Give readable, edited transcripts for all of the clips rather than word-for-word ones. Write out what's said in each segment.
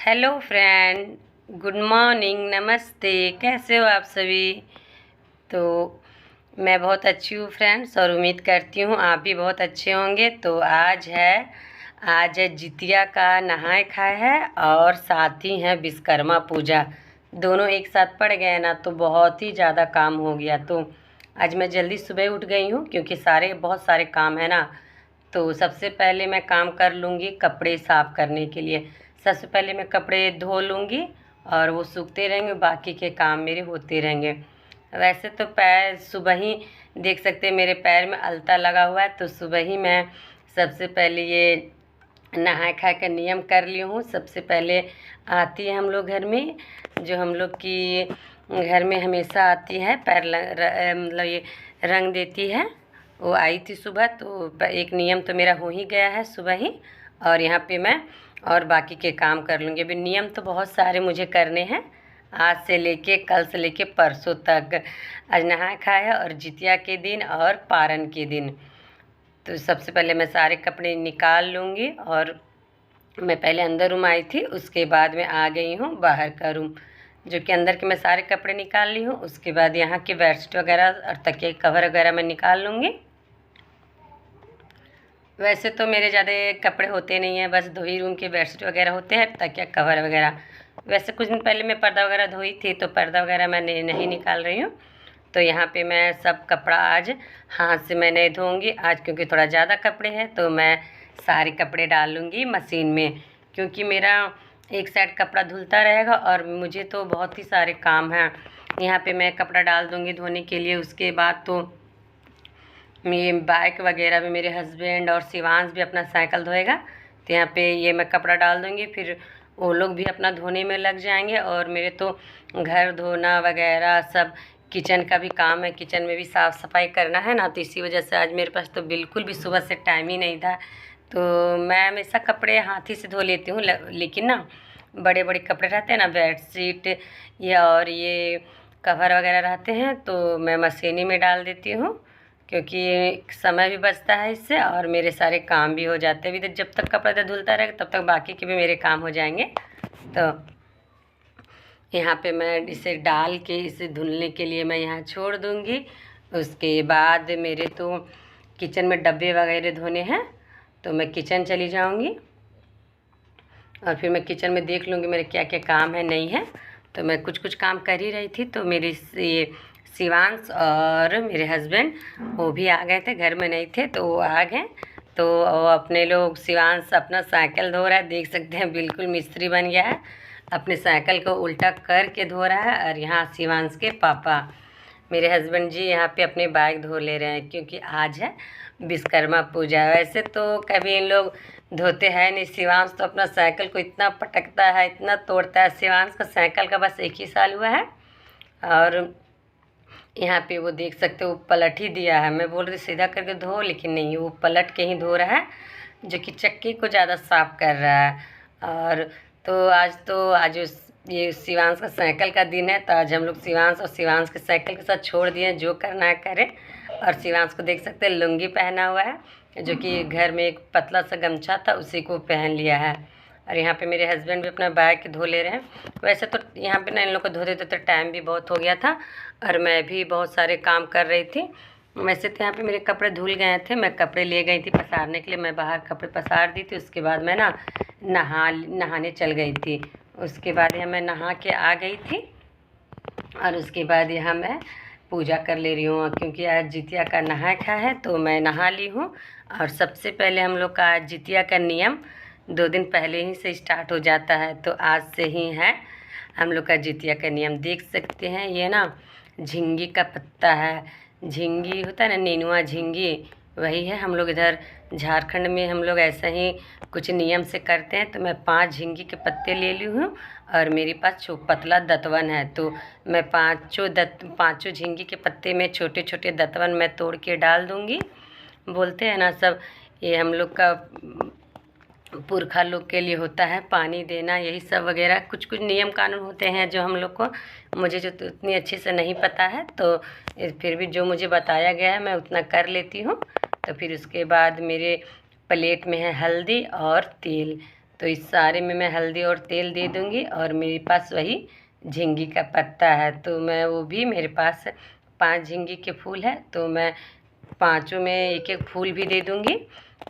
Hello friend, good morning, नमस्ते। कैसे हो आप सभी? तो मैं बहुत अच्छी हूँ फ्रेंड्स, और उम्मीद करती हूँ आप भी बहुत अच्छे होंगे। तो आज है जितिया का नहाय खाए है, और साथ ही है विश्वकर्मा पूजा। दोनों एक साथ पड़ गए ना, तो बहुत ही ज़्यादा काम हो गया। तो आज मैं जल्दी सुबह उठ गई हूँ, क्योंकि बहुत सारे काम है ना। तो सबसे पहले मैं काम कर लूँगी कपड़े साफ़ करने के लिए। सबसे पहले मैं कपड़े धो लूँगी, और वो सूखते रहेंगे, बाकी के काम मेरे होते रहेंगे। वैसे तो पैर सुबह ही देख सकते हैं, मेरे पैर में अलता लगा हुआ है। तो सुबह ही मैं सबसे पहले ये नहाय खाए का नियम कर ली हूँ। सबसे पहले आती है हम लोग घर में, जो हम लोग की घर में हमेशा आती है, मतलब ये रंग देती है, वो आई थी सुबह। तो एक नियम तो मेरा हो ही गया है सुबह ही, और यहाँ पे मैं और बाकी के काम कर लूँगी। अभी नियम तो बहुत सारे मुझे करने हैं, आज से लेके कल से लेके परसों तक। आज नहाय खाए है, और जितिया के दिन और पारन के दिन। तो सबसे पहले मैं सारे कपड़े निकाल लूँगी, और मैं पहले अंदर रूम आई थी, उसके बाद में आ गई हूँ बाहर का रूम, जो कि अंदर के मैं सारे कपड़े निकाल ली हूँ। उसके बाद यहाँ के बेडशीट वगैरह और तकिए कवर वगैरह मैं निकाल लूँगी। वैसे तो मेरे ज़्यादा कपड़े होते नहीं हैं, बस दो ही रूम के बेडशीट वगैरह होते हैं, तकिया कवर वगैरह। वैसे कुछ दिन पहले मैं पर्दा वगैरह धोई थी, तो पर्दा वगैरह मैं नहीं निकाल रही हूँ। तो यहाँ पे मैं सब कपड़ा आज हाथ से मैं नहीं धोऊँगी आज, क्योंकि थोड़ा ज़्यादा कपड़े हैं। तो मैं सारे कपड़े डाल लूँगी मशीन में, क्योंकि मेरा एक साइड कपड़ा धुलता रहेगा, और मुझे तो बहुत ही सारे काम हैं। यहाँ पे मैं कपड़ा डाल दूँगी धोने के लिए। उसके बाद तो ये बाइक वगैरह में मेरे हस्बैंड और शिवांश भी अपना साइकिल धोएगा। तो यहाँ पे ये मैं कपड़ा डाल दूँगी, फिर वो लोग भी अपना धोने में लग जाएंगे। और मेरे तो घर धोना वगैरह सब, किचन का भी काम है, किचन में भी साफ़ सफाई करना है ना। तो इसी वजह से आज मेरे पास तो बिल्कुल भी सुबह से टाइम ही नहीं था। तो मैं हमेशा कपड़े हाथ ही से धो लेती हूँ, लेकिन ना बड़े बड़े कपड़े रहते हैं ना, बेडशीट या और ये कवर वगैरह रहते हैं, तो मैं मशीनी में डाल देती हूँ, क्योंकि समय भी बचता है इससे, और मेरे सारे काम भी हो जाते हैं। अभी तो जब तक कपड़ा तो धुलता रहेगा, तब तक बाकी के भी मेरे काम हो जाएंगे। तो यहाँ पे मैं इसे डाल के इसे धुलने के लिए मैं यहाँ छोड़ दूँगी। उसके बाद मेरे तो किचन में डब्बे वगैरह धोने हैं, तो मैं किचन चली जाऊँगी, और फिर मैं किचन में देख लूँगी मेरे क्या क्या काम है नहीं है। तो मैं कुछ कुछ काम कर ही रही थी, तो मेरी ये शिवांश और मेरे हस्बैंड वो भी आ गए थे, घर में नहीं थे तो वो आ गए। तो वो अपने लोग, शिवांश अपना साइकिल धो रहा है, देख सकते हैं बिल्कुल मिस्त्री बन गया है, अपने साइकिल को उल्टा करके धो रहा है। और यहाँ शिवांश के पापा मेरे हस्बैंड जी यहाँ पे अपने बाइक धो ले रहे हैं, क्योंकि आज है विश्वकर्मा पूजा। वैसे तो कभी इन लोग धोते हैं नहीं। शिवांश तो अपना साइकिल को इतना पटकता है, इतना तोड़ता है। शिवांश का साइकिल का बस 1 ही साल हुआ है, और यहाँ पे वो देख सकते हो पलट ही दिया है। मैं बोल रही सीधा करके धो, लेकिन नहीं, वो पलट के ही धो रहा है, जो कि चक्की को ज़्यादा साफ कर रहा है। और तो आज ये शिवांश का साइकिल का दिन है, तो आज हम लोग शिवांश के साइकिल के साथ छोड़ दिए, जो करना है करे। और शिवांश को देख सकते हैं लुंगी पहना हुआ है, जो कि घर में एक पतला सा गमछा था, उसी को पहन लिया है। और यहाँ पे मेरे हस्बैंड भी अपना बाइक धो ले रहे हैं। वैसे तो यहाँ पे ना इन लोग को धोते धोते टाइम भी बहुत हो गया था, और मैं भी बहुत सारे काम कर रही थी। वैसे तो यहाँ पे मेरे कपड़े धुल गए थे, मैं कपड़े ले गई थी पसारने के लिए, मैं बाहर कपड़े पसार दी थी। उसके बाद मैं ना नहाने चल गई थी। उसके बाद यहाँ मैं नहा के आ गई थी, और उसके बाद यहाँ मैं पूजा कर ले रही हूँ, क्योंकि आज जितिया का नहा खा है, तो मैं नहा ली हूँ। और सबसे पहले हम लोग का जितिया का नियम 2 दिन पहले ही से स्टार्ट हो जाता है, तो आज से ही है हम लोग का जितिया का नियम। देख सकते हैं ये ना झिंगी का पत्ता है, झिंगी होता है ना, नेनुआ झिंगी, वही है। हम लोग इधर झारखंड में हम लोग ऐसा ही कुछ नियम से करते हैं। तो मैं 5 झिंगी के पत्ते ले ली हूँ, और मेरे पास पतला दतवन है, तो मैं पाँचों झिंगी के पत्ते में छोटे छोटे दतवन मैं तोड़ के डाल दूँगी। बोलते हैं ना सब, ये हम लोग का पुरखा लोग के लिए होता है पानी देना, यही सब वगैरह कुछ कुछ नियम कानून होते हैं, जो हम लोग को, मुझे जो तो उतनी अच्छे से नहीं पता है, तो फिर भी जो मुझे बताया गया है मैं उतना कर लेती हूँ। तो फिर उसके बाद मेरे प्लेट में है हल्दी और तेल, तो इस सारे में मैं हल्दी और तेल दे दूँगी। और मेरे पास वही झींगी का पत्ता है, तो मैं वो भी मेरे पास 5 झींगी के फूल है, तो मैं पाँचों में एक एक फूल भी दे दूँगी।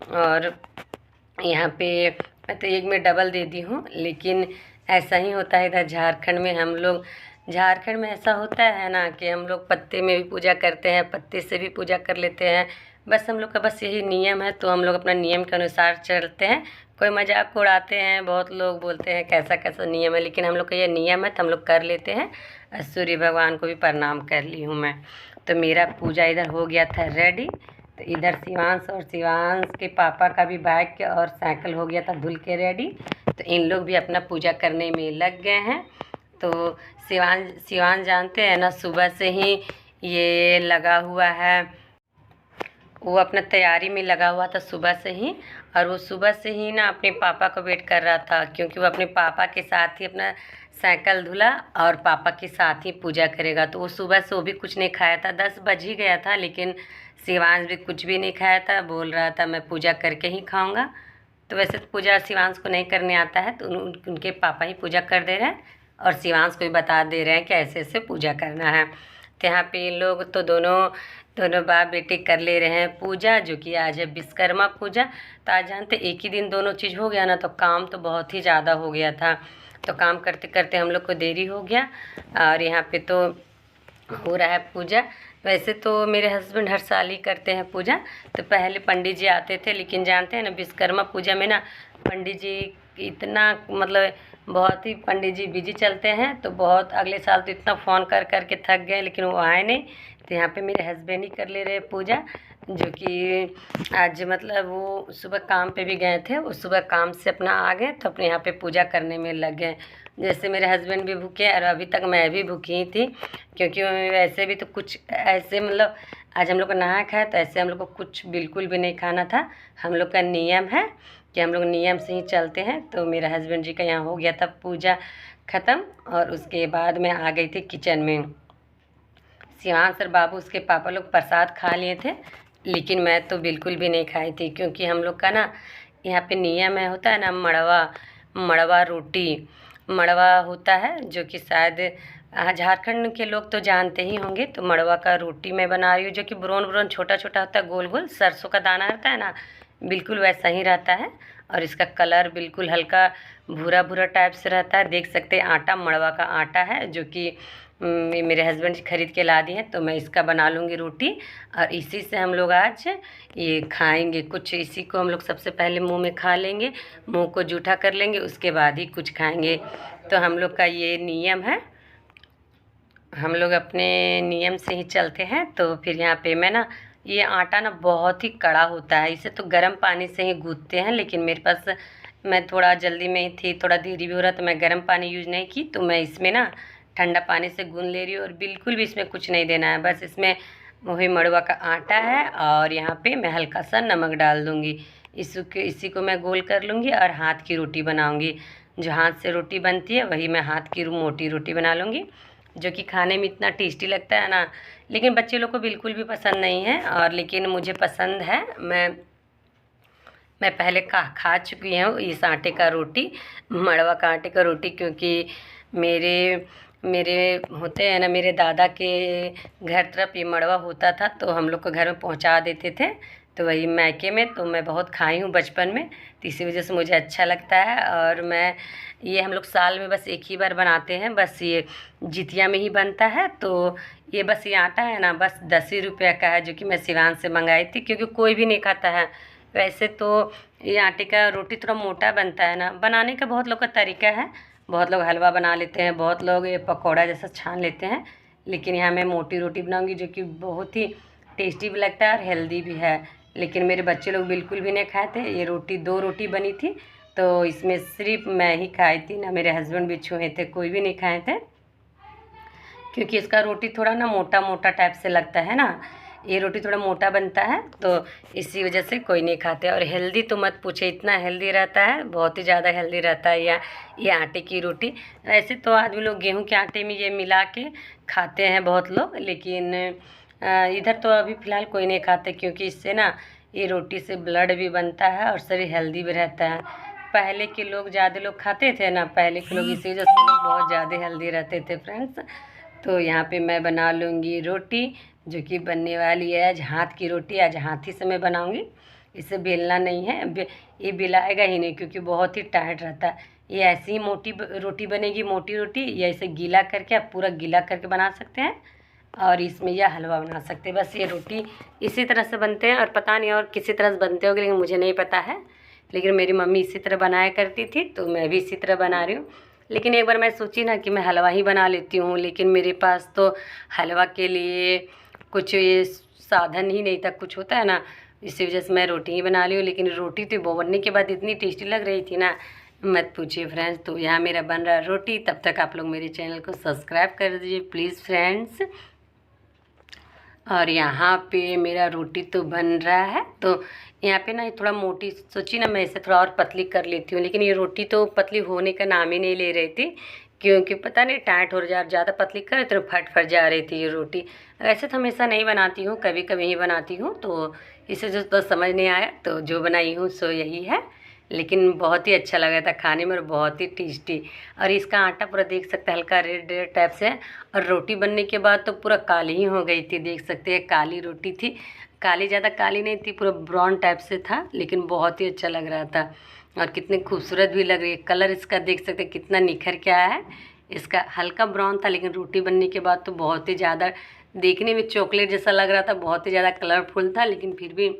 और यहाँ पे मैं तो एक में डबल दे दी हूँ, लेकिन ऐसा ही होता है इधर झारखंड में। हम लोग झारखंड में ऐसा होता है ना कि हम लोग पत्ते में भी पूजा करते हैं, पत्ते से भी पूजा कर लेते हैं। बस हम लोग का बस यही नियम है, तो हम लोग अपना नियम के अनुसार चलते हैं। कोई मजाक उड़ाते हैं, बहुत लोग बोलते हैं कैसा कैसा नियम है, लेकिन हम लोग का ये नियम है तो हम लोग कर लेते हैं। और सूर्य भगवान को भी प्रणाम कर ली हूँ मैं। तो मेरा पूजा इधर हो गया था रेडी। तो इधर शिवांश और शिवांश के पापा का भी बाइक और साइकिल हो गया था धुल के रेडी। तो इन लोग भी अपना पूजा करने में लग गए हैं। तो शिवांश जानते हैं ना, सुबह से ही ये लगा हुआ है, वो अपना तैयारी में लगा हुआ था सुबह से ही। और वो सुबह से ही ना अपने पापा को वेट कर रहा था, क्योंकि वो अपने पापा के साथ ही अपना साइकिल धुला और पापा के साथ ही पूजा करेगा। तो वो सुबह से वो भी कुछ नहीं खाया था, 10 बज ही गया था, लेकिन शिवांश भी कुछ भी नहीं खाया था, बोल रहा था मैं पूजा करके ही खाऊंगा। तो वैसे तो पूजा शिवांश को नहीं करने आता है, तो उनके पापा ही पूजा कर दे रहे हैं और शिवांश को भी बता दे रहे हैं कि ऐसे ऐसे पूजा करना है। तो यहाँ पे लोग तो दोनों बाप बेटे कर ले रहे हैं पूजा, जो कि आज है विश्वकर्मा पूजा। तो आज जानते एक ही दिन दोनों चीज़ हो गया ना, तो काम तो बहुत ही ज़्यादा हो गया था। तो काम करते करते हम लोग को देरी हो गया। और यहाँ पे तो हो रहा है पूजा। वैसे तो मेरे हस्बैंड हर साल ही करते हैं पूजा। तो पहले पंडित जी आते थे, लेकिन जानते हैं ना विश्वकर्मा पूजा में ना पंडित जी इतना मतलब बहुत ही पंडित जी बिजी चलते हैं। तो बहुत अगले साल तो इतना फ़ोन कर कर के थक गए, लेकिन वो आए नहीं। तो यहाँ पे मेरे हस्बैंड ही कर ले रहे पूजा, जो कि आज मतलब वो सुबह काम पे भी गए थे, वो सुबह काम से अपना आ गए तो अपने यहाँ पे पूजा करने में लग गए। जैसे मेरे हस्बैंड भी भूखे और अभी तक मैं भी भूखी ही थी, क्योंकि वैसे भी तो कुछ ऐसे मतलब आज हम लोग को नहा खाया, तो ऐसे हम लोग को कुछ बिल्कुल भी नहीं खाना था। हम लोग का नियम है कि हम लोग नियम से ही चलते हैं। तो मेरे हस्बैंड जी का यहाँ हो गया था पूजा ख़त्म, और उसके बाद मैं आ गई थी किचन में। शिवांश और बाबू उसके पापा लोग प्रसाद खा लिए थे, लेकिन मैं तो बिल्कुल भी नहीं खाई थी, क्योंकि हम लोग का ना यहाँ पे नियम है, होता है ना मड़वा रोटी मड़वा होता है, जो कि शायद झारखंड के लोग तो जानते ही होंगे। तो मड़वा का रोटी मैं बना रही हूँ, जो कि ब्राउन छोटा छोटा होता है, गोल गोल सरसों का दाना रहता है ना, बिल्कुल वैसा ही रहता है। और इसका कलर बिल्कुल हल्का भूरा भूरा टाइप से रहता है। देख सकते हैं आटा मड़वा का आटा है, जो कि मेरे हस्बैंड जी खरीद के ला दिए हैं। तो मैं इसका बना लूँगी रोटी, और इसी से हम लोग आज ये खाएंगे कुछ। इसी को हम लोग सबसे पहले मुंह में खा लेंगे, मुंह को जूठा कर लेंगे, उसके बाद ही कुछ खाएंगे। तो हम लोग का ये नियम है, हम लोग अपने नियम से ही चलते हैं। तो फिर यहाँ पे मैं ना ये आटा ना बहुत ही कड़ा होता है, इसे तो गर्म पानी से ही गूँथते हैं, लेकिन मेरे पास मैं थोड़ा जल्दी में ही थी, थोड़ा देरी भी हो रहा, तो मैं गर्म पानी यूज़ नहीं की। तो मैं इसमें ना ठंडा पानी से गूँथ ले रही हूँ, और बिल्कुल भी इसमें कुछ नहीं देना है, बस इसमें वही मड़वा का आटा है। और यहाँ पे मैं हल्का सा नमक डाल दूँगी। इसी को मैं गोल कर लूँगी और हाथ की रोटी बनाऊँगी। जो हाथ से रोटी बनती है वही मैं हाथ की मोटी रोटी बना लूँगी, जो कि खाने में इतना टेस्टी लगता है ना। लेकिन बच्चे लोग को बिल्कुल भी पसंद नहीं है, और लेकिन मुझे पसंद है। मैं पहले खा चुकी हूँ इस आटे का रोटी, मड़वा का आटे का रोटी, क्योंकि मेरे होते हैं ना, मेरे दादा के घर तरफ ये मड़वा होता था, तो हम लोग को घर में पहुँचा देते थे। तो वही मायके में तो मैं बहुत खाई हूँ बचपन में, तो इसी वजह से मुझे अच्छा लगता है। और मैं ये हम लोग साल में बस एक ही बार बनाते हैं, बस ये जितिया में ही बनता है। तो ये बस ये आटा है ना, बस 10 ही रुपये का है, जो कि मैं सिवान से मंगाई थी, क्योंकि कोई भी नहीं खाता है। वैसे तो ये आटे का रोटी थोड़ा मोटा बनता है ना, बनाने का बहुत लोग का तरीका है। बहुत लोग हलवा बना लेते हैं, बहुत लोग ये पकौड़ा जैसा छान लेते हैं, लेकिन यहाँ मैं मोटी रोटी बनाऊँगी, जो कि बहुत ही टेस्टी भी लगता है और हेल्दी भी है। लेकिन मेरे बच्चे लोग बिल्कुल भी नहीं खाए थे। ये रोटी 2 रोटी बनी थी, तो इसमें सिर्फ मैं ही खाई थी ना, मेरे हस्बैंड भी छुए थे, कोई भी नहीं खाए थे, क्योंकि इसका रोटी थोड़ा ना मोटा मोटा टाइप से लगता है ना, ये रोटी थोड़ा मोटा बनता है, तो इसी वजह से कोई नहीं खाते। और हेल्दी तो मत पूछे, इतना हेल्दी रहता है, बहुत ही ज़्यादा हेल्दी रहता है ये आटे की रोटी। ऐसे तो आदमी लोग गेहूं के आटे में ये मिला के खाते हैं बहुत लोग, लेकिन इधर तो अभी फ़िलहाल कोई नहीं खाते, क्योंकि इससे ना ये रोटी से ब्लड भी बनता है और शरीर हेल्दी भी रहता है। पहले के लोग ज़्यादा लोग खाते थे ना, पहले के लोग इसी वजह से लोग बहुत ज़्यादा हेल्दी रहते थे फ्रेंड्स। तो यहाँ पे मैं बना लूँगी रोटी, जो कि बनने वाली है आज हाथ की रोटी। आज हाथ ही से मैं बनाऊँगी, इसे बेलना नहीं है, ये बेलाएगा ही नहीं क्योंकि बहुत ही टाइट रहता है। ये ऐसी ही मोटी रोटी बनेगी, मोटी रोटी, या इसे गीला करके आप पूरा गीला करके बना सकते हैं और इसमें यह हलवा बना सकते हैं। बस ये रोटी इसी तरह से बनते हैं, और पता नहीं और किसी तरह से बनते होंगे, लेकिन मुझे नहीं पता है। लेकिन मेरी मम्मी इसी तरह बनाया करती थी, तो मैं भी इसी तरह बना रही हूँ। लेकिन एक बार मैं सोची ना कि मैं हलवा ही बना लेती हूँ, लेकिन मेरे पास तो हलवा के लिए कुछ ये साधन ही नहीं था, कुछ होता है ना, इसी वजह से मैं रोटी ही बना ली हूँ। लेकिन रोटी तो बनने के बाद इतनी टेस्टी लग रही थी ना, मत पूछिए फ्रेंड्स। तो यहाँ मेरा बन रहा है रोटी, तब तक आप लोग मेरे चैनल को सब्सक्राइब कर दीजिए प्लीज़ फ्रेंड्स। और यहाँ पे मेरा रोटी तो बन रहा है, तो यहाँ पे ना थोड़ा मोटी सोची ना मैं इसे थोड़ा और पतली कर लेती हूँ, लेकिन ये रोटी तो पतली होने का नाम ही नहीं ले रही थी, क्योंकि पता नहीं टाइट हो जा, ज़्यादा पतली करे तो फट जा रही थी ये रोटी। वैसे तो हमेशा नहीं बनाती हूँ, कभी कभी ही बनाती हूँ, तो इसे जो तो समझ नहीं आया, तो जो बनाई हूँ सो यही है। लेकिन बहुत ही अच्छा लगा था खाने में और बहुत ही टेस्टी। और इसका आटा पूरा देख सकते हैं हल्का रेड रेड टाइप से, और रोटी बनने के बाद तो पूरा काली ही हो गई थी, देख सकते हैं काली रोटी थी। काली, ज़्यादा काली नहीं थी, पूरा ब्राउन टाइप से था, लेकिन बहुत ही अच्छा लग रहा था और कितनी खूबसूरत भी लग रही है। कलर इसका देख सकते हैं कितना निखर के आया है। इसका हल्का ब्राउन था, लेकिन रोटी बनने के बाद तो बहुत ही ज़्यादा देखने में चॉकलेट जैसा लग रहा था, बहुत ही ज़्यादा कलरफुल था। लेकिन फिर भी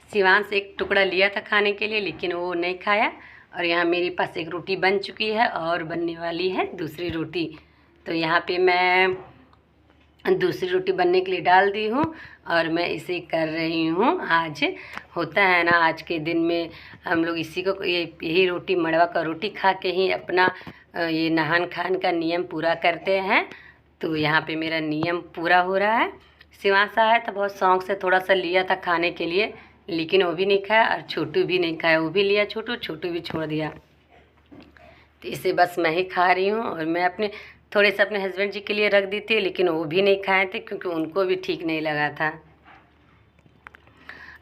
शिवांश एक टुकड़ा लिया था खाने के लिए, लेकिन वो नहीं खाया। और यहाँ मेरे पास एक रोटी बन चुकी है और बनने वाली है दूसरी रोटी। तो यहाँ पे मैं दूसरी रोटी बनने के लिए डाल दी हूँ और मैं इसे कर रही हूँ। आज होता है ना, आज के दिन में हम लोग इसी को यही रोटी, मड़वा का रोटी खा के ही अपना ये नहान खान का नियम पूरा करते हैं। तो यहाँ पे मेरा नियम पूरा हो रहा है। शिवांश आया था, बहुत शौक से थोड़ा सा लिया था खाने के लिए, लेकिन वो भी नहीं खाया और छोटू भी नहीं खाया। वो भी लिया छोटू भी छोड़ दिया। तो इसे बस मैं ही खा रही हूँ, और मैं अपने थोड़े से अपने हस्बैंड जी के लिए रख दी थी, लेकिन वो भी नहीं खाए थे क्योंकि उनको भी ठीक नहीं लगा था।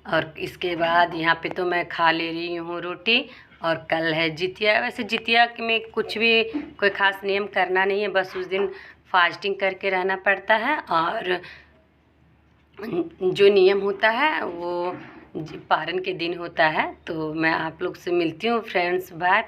और इसके बाद यहाँ पे तो मैं खा ले रही हूँ रोटी। और कल है जितिया। वैसे जितिया में कुछ भी कोई ख़ास नियम करना नहीं है, बस उस दिन फास्टिंग करके रहना पड़ता है, और जो नियम होता है वो पारण के दिन होता है। तो मैं आप लोग से मिलती हूँ फ्रेंड्स, बाय।